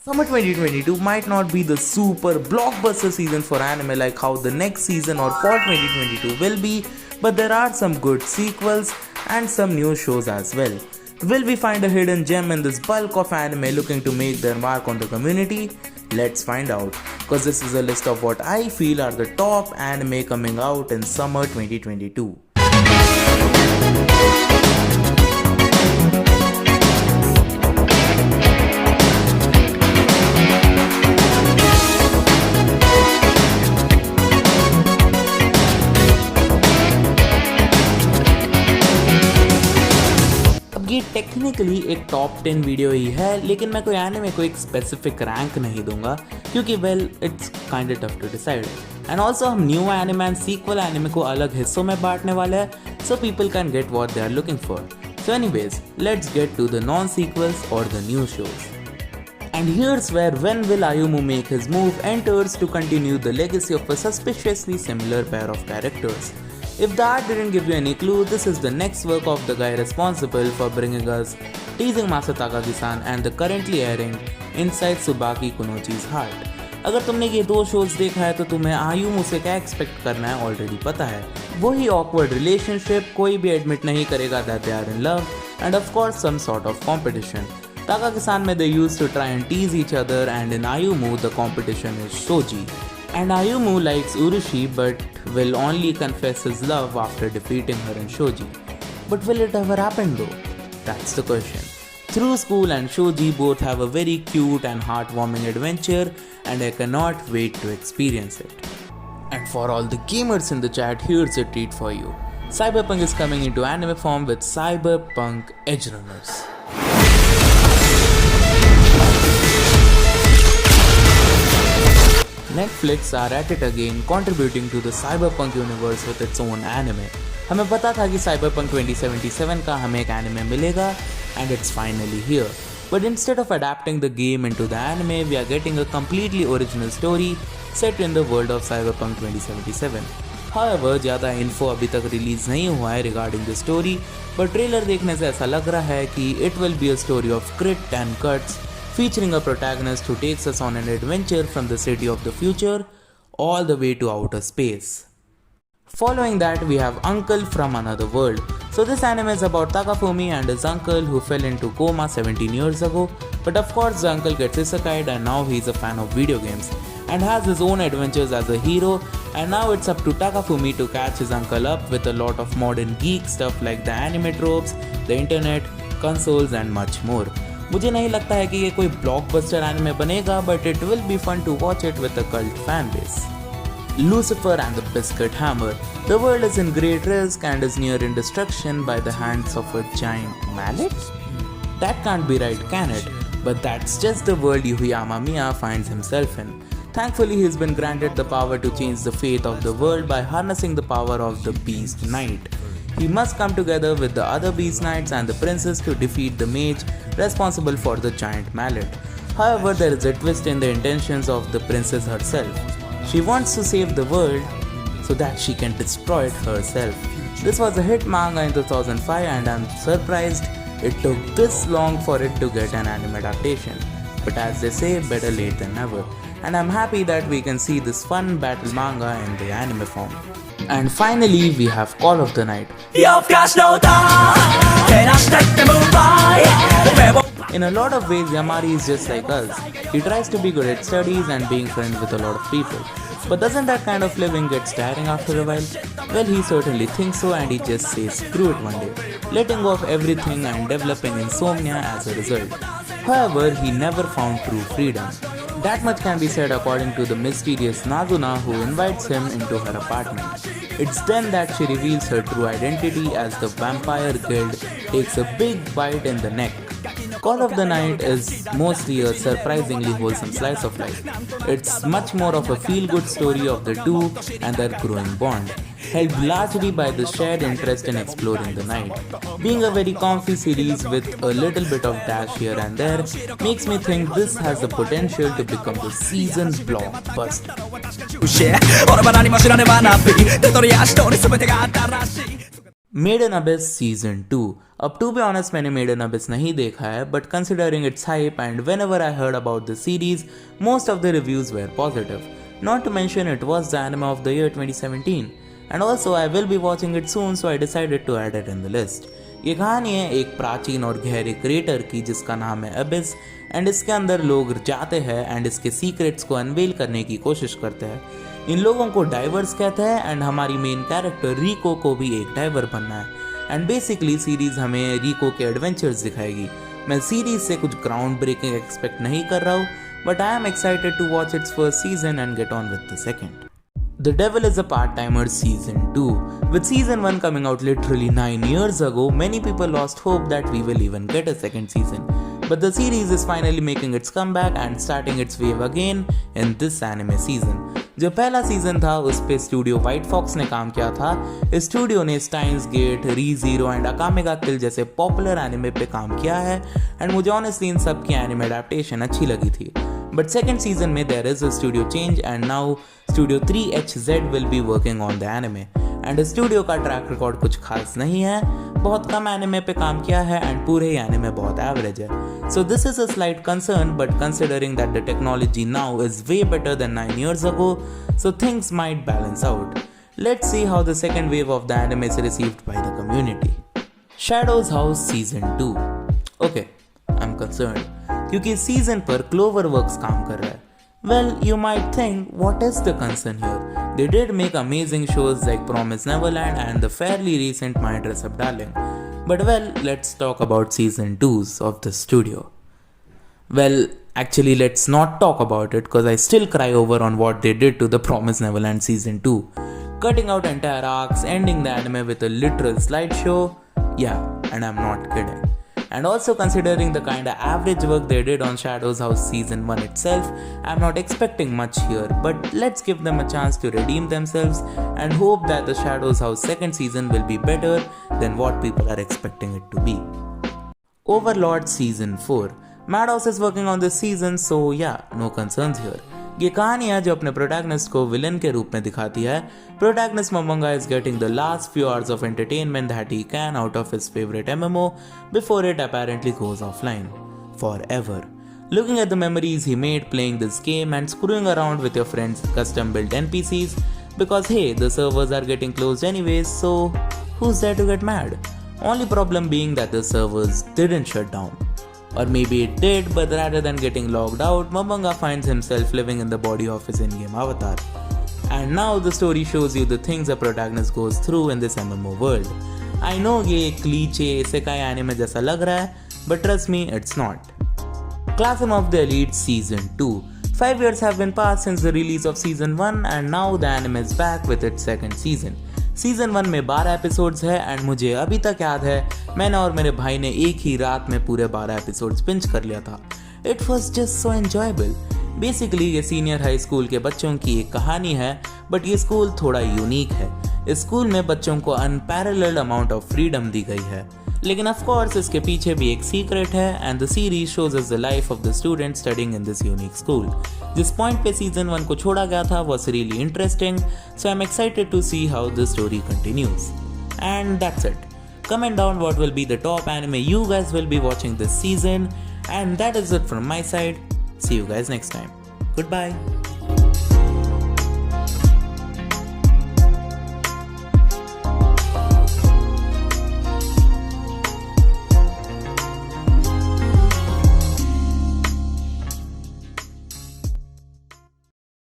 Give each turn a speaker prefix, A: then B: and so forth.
A: Summer 2022 might not be the super blockbuster season for anime like how the next season or fall 2022 will be, but there are some good sequels and some new shows as well. Will we find a hidden gem in this bulk of anime looking to make their mark on the community? Let's find out, cause this is a list of what I feel are the top anime coming out in summer 2022. ये technically एक top 10 video ही है, लेकिन मैं कोई anime को एक specific rank नहीं दूंगा क्योंकि well it's kind tough to decide. And also हम new anime and sequel anime को अलग हिस्सों में बांटने वाले हैं so people can get what they are looking for. So anyways let's get to the non sequels और the new shows. And here's where When Will Ayumu Make His Move enters to continue the legacy of a suspiciously similar pair of characters. If that didn't give you any clue, this is the next work of the guy responsible for bringing us Teasing Master Takagi-san and the currently airing Inside Tsubaki Kunoichi's Heart. अगर तुमने ये दो shows देखा है तो तुम्हें आयुमू से क्या एक्सपेक्ट करना है ऑलरेडी पता है। वही ऑकवर्ड रिलेशनशिप, कोई भी एडमिट नहीं करेगा that they are in love and of course some sort of competition. Takagi-san they used to try and tease each other, and in Ayumu the competition is Shoji. And Ayumu likes Urushi but will only confess his love after defeating her in Shoji. But will it ever happen though? That's the question. Through School and Shoji both have a very cute and heartwarming adventure, and I cannot wait to experience it. And for all the gamers in the chat, here's a treat for you. Cyberpunk is coming into anime form with Cyberpunk Edgerunners. Netflix are at it again, contributing to the Cyberpunk universe with its own anime. हमें पता था कि Cyberpunk 2077 का हमें एक anime मिलेगा, and it's finally here. But instead of adapting the game into the anime, we are getting a completely original story set in the world of Cyberpunk 2077. However, ज़्यादा info अभी तक रिलीज नहीं हुआ है regarding the story, but trailer देखने से ऐसा लग रहा है कि it will be a story of grit and guts, featuring a protagonist who takes us on an adventure from the city of the future all the way to outer space. Following that, we have Uncle from Another World. So this anime is about Takafumi and his uncle who fell into coma 17 years ago, but of course the uncle gets isekai'd and now he's a fan of video games and has his own adventures as a hero, and now it's up to Takafumi to catch his uncle up with a lot of modern geek stuff like the anime tropes, the internet, consoles and much more. मुझे नहीं लगता है कि ये कोई blockbuster anime बनेगा, but it will be fun to watch it with a cult fan base. Lucifer and the Biscuit Hammer. The world is in great risk and is nearing destruction by the hands of a giant mallet? That can't be right, can it? But that's just the world Yuhiyama Miya finds himself in. Thankfully, he's been granted the power to change the fate of the world by harnessing the power of the Beast Knight. He must come together with the other Beast Knights and the princess to defeat the mage responsible for the giant mallet. However, there is a twist in the intentions of the princess herself. She wants to save the world so that she can destroy it herself. This was a hit manga in 2005 and I'm surprised it took this long for it to get an anime adaptation. But as they say, better late than never. And I'm happy that we can see this fun battle manga in the anime form. And finally, we have Call of the Night. In a lot of ways, Yamari is just like us. He tries to be good at studies and being friends with a lot of people. But doesn't that kind of living get tiring after a while? Well, he certainly thinks so, and he just says screw it one day, letting go of everything and developing insomnia as a result. However, he never found true freedom. That much can be said according to the mysterious Nazuna, who invites him into her apartment. It's then that she reveals her true identity as the Vampire Guild takes a big bite in the neck. Call of the Night is mostly a surprisingly wholesome slice of life. It's much more of a feel-good story of the two and their growing bond, helped largely by the shared interest in exploring the night. Being a very comfy series with a little bit of dash here and there makes me think this has the potential to become the season blockbuster. Made in Abyss Season 2. अब to be honest मैंने Made in Abyss नहीं देखा है, but considering its hype and whenever I heard about the series most of the reviews were positive. Not to mention it was the anime of the year 2017 and also I will be watching it soon, so I decided to add it in the list. ये कहानी है एक प्राचीन और गहरे creator की जिसका नाम है अबिस एंड इसके अंदर लोग जाते हैं एंड इसके सीक्रेट्स को अनवेल करने की कोशिश करते हैं. इन लोगों को डाइवर्स कहते हैं एंड हमारी मेन कैरेक्टर रिको को भी एक डाइवर बनना है एंड बेसिकली सीरीज हमें रिको के एडवेंचर्स दिखाएगी. मैं सीरीज से कुछ ग्राउंड ब्रेकिंग एक्सपेक्ट नहीं कर रहा हूँ, but I am excited to watch its first season and get on with the second. The Devil is a Part-Timer Season 2. With Season 1 coming out literally 9 years ago, many people lost hope that we will even get a second season. But the series is finally making its comeback and starting its wave again in this anime season. जो पहला season था उस पे studio white fox ने काम किया था. इस स्टूडियो ने स्टाइन्स गेट, रीज़ीरो एंड अकामे गा किल जैसे पॉपुलर एनिमे पे काम किया है एंड मुझे ऑनेस्टली इन सब की एनिमे अडेप्टेशन अच्छी लगी थी. But second season में there is a studio change and now Studio 3HZ will be working on the anime. And studio का ट्रैक रिकॉर्ड कुछ खास नहीं है, बहुत कम एनिमे पे काम किया है एंड पूरे ही एनिमे बहुत एवरेज है. So this is a slight concern, but considering that the technology now is way better than 9 years ago, so things might balance out. Let's see how the second wave of the anime is received by the community. Shadows House Season 2. Okay, I'm concerned. क्योंकि इस season पर clover works काम कर रहा है. Well, you might think, what is the concern here? They did make amazing shows like Promise Neverland and the fairly recent My Dress Up Darling. But well, let's talk about season 2s of the studio. Well, actually let's not talk about it because I still cry over on what they did to the Promise Neverland season 2. Cutting out entire arcs, ending the anime with a literal slideshow. Yeah, and I'm not kidding. And also considering the kinda average work they did on Shadows House Season 1 itself, I'm not expecting much here, but let's give them a chance to redeem themselves and hope that the Shadows House second season will be better than what people are expecting it to be. Overlord Season 4. Madhouse is working on this season, so yeah, no concerns here. ये कहानी है जो अपने protagonist को villain के रूप में दिखाती है. Protagonist Momonga is getting the last few hours of entertainment that he can out of his favorite MMO before it apparently goes offline forever. Looking at the memories he made playing this game and screwing around with your friends' custom built NPCs because hey, the servers are getting closed anyways, so who's there to get mad? Only problem being that the servers didn't shut down. Or maybe it did, but rather than getting logged out, Momonga finds himself living in the body of his in-game avatar. And now the story shows you the things a protagonist goes through in this MMO world. I know ये cliche isekai anime जैसा लग रहा है, but trust me, it's not. Classroom of the Elite Season 2. 5 years have been passed since the release of Season 1 and now the anime is back with its second season. Season 1 में 12 episodes है and मुझे अभी तक याद है मैंने और मेरे भाई ने एक ही रात में पूरे 12 एपिसोड्स बिंज कर लिया था. It was just so enjoyable. Basically ये सीनियर हाई स्कूल के बच्चों की एक कहानी है, बट ये स्कूल थोड़ा यूनिक है. इस स्कूल में बच्चों को अनपैरेलल्ड अमाउंट ऑफ फ्रीडम दी गई है, लेकिन ऑफ कोर्स इसके पीछे भी एक सीक्रेट है and the series shows us the life of the student studying in this unique school. जिस पॉइंट पे सीजन 1 को छोड़ा गया था was really interesting, so I'm excited to see how the story continues. And that's it. Comment down what will be the top anime you guys will be watching this season, and that is it from my side. See you guys next time. Goodbye.